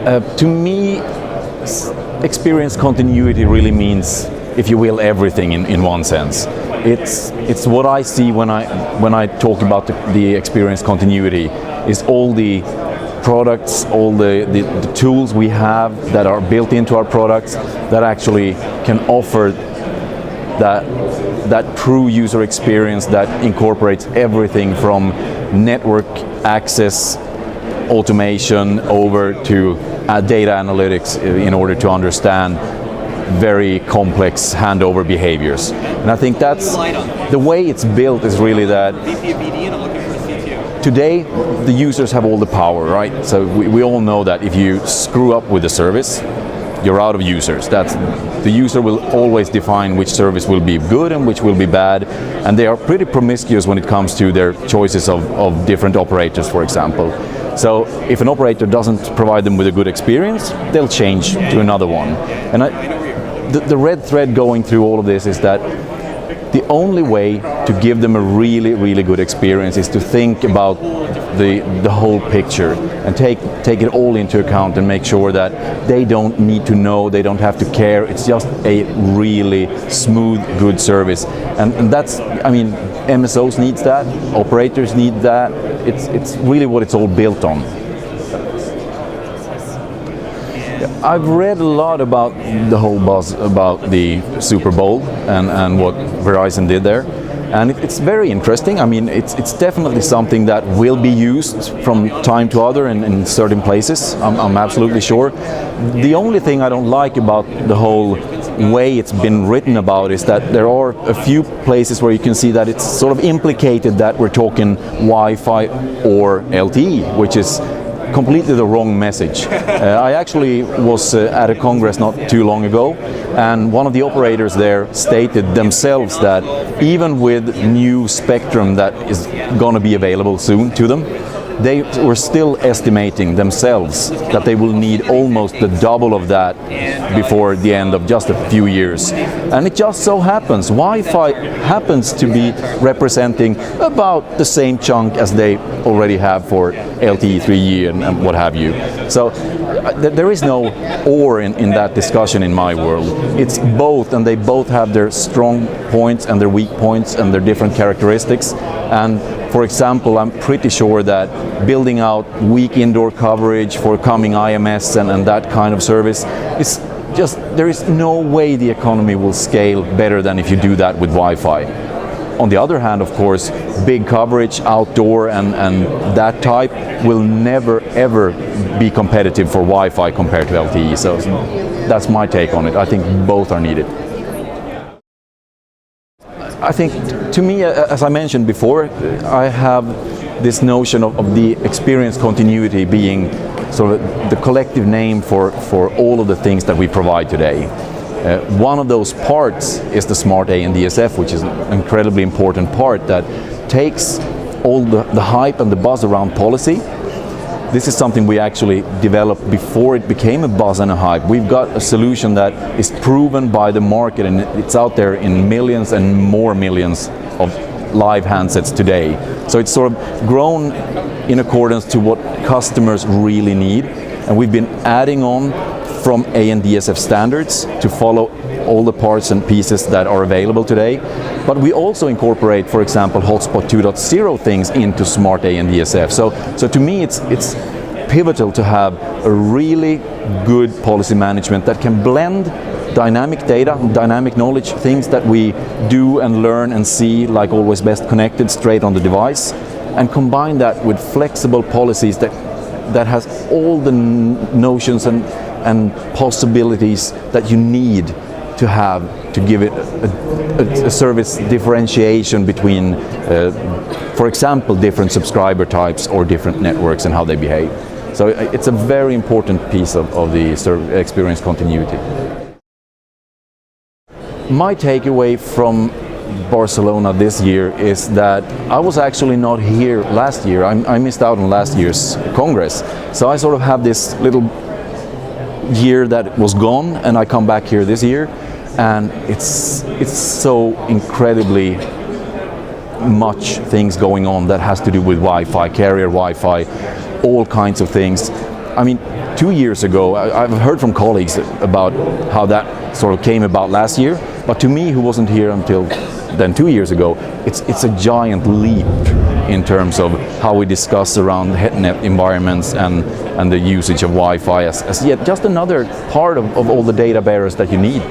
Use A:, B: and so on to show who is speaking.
A: To me, experience continuity really means, if you will, everything in one sense. It's what I see when I talk about the experience continuity, is all the products, all the tools we have that are built into our products that actually can offer that true user experience that incorporates everything from network access, automation, over to data analytics in order to understand very complex handover behaviors. And I think that's the way it's built, is really that today the users have all the power, right? So we all know that if you screw up with the service, you're out of users. The user will always define which service will be good and which will be bad, and they are pretty promiscuous when it comes to their choices of different operators, for example. So if an operator doesn't provide them with a good experience, they'll change to another one. And the red thread going through all of this is that the only way to give them a really, really good experience is to think about the whole picture and take it all into account and make sure that they don't need to know, they don't have to care. It's just a really smooth, good service. And that's, I mean, MSOs needs that, operators need that. It's really what it's all built on. I've read a lot about the whole buzz about the Super Bowl and what Verizon did there, and it's very interesting. I mean, it's definitely something that will be used from time to other in certain places. I'm absolutely sure. The only thing I don't like about the whole way it's been written about is that there are a few places where you can see that it's sort of implicated that we're talking Wi-Fi or LTE, which is completely the wrong message. I actually was at a congress not too long ago, and one of the operators there stated themselves that even with new spectrum that is going to be available soon to them, they were still estimating themselves that they will need almost the double of that before the end of just a few years. And it just so happens, Wi-Fi happens to be representing about the same chunk as they already have for LTE 3G and what have you. So there is no or in that discussion in my world. It's both, and they both have their strong points and their weak points and their different characteristics. And for example, I'm pretty sure that building out weak indoor coverage for coming IMS and that kind of service is just, there is no way the economy will scale better than if you do that with Wi-Fi. On the other hand, of course, big coverage outdoor and that type will never ever be competitive for Wi-Fi compared to LTE. So that's my take on it. I think both are needed. I think, to me, as I mentioned before, I have this notion of the experience continuity being sort of the collective name for all of the things that we provide today. One of those parts is the smart ANDSF, which is an incredibly important part that takes all the hype and the buzz around policy. This is something we actually developed before it became a buzz and a hype. We've got a solution that is proven by the market, and it's out there in millions and more millions of live handsets today. So it's sort of grown in accordance to what customers really need, and we've been adding on from ANDSF standards to follow all the parts and pieces that are available today. But we also incorporate, for example, Hotspot 2.0 things into smart ANDSF. So to me, it's pivotal to have a really good policy management that can blend dynamic data, dynamic knowledge, things that we do and learn and see, like Always Best Connected, straight on the device, and combine that with flexible policies that has all the notions and possibilities that you need to have to give it a service differentiation between, for example, different subscriber types or different networks and how they behave. So it's a very important piece of the experience continuity. My takeaway from Barcelona this year is that I was actually not here last year. I missed out on last year's Congress. So I sort of have this little year that was gone, and I come back here this year, and it's so incredibly much things going on that has to do with Wi-Fi, carrier Wi-Fi, all kinds of things. I mean, 2 years ago, I've heard from colleagues about how that sort of came about last year, but to me, who wasn't here until then 2 years ago, it's a giant leap in terms of how we discuss around net environments and the usage of Wi-Fi as yet just another part of all the data bearers that you need.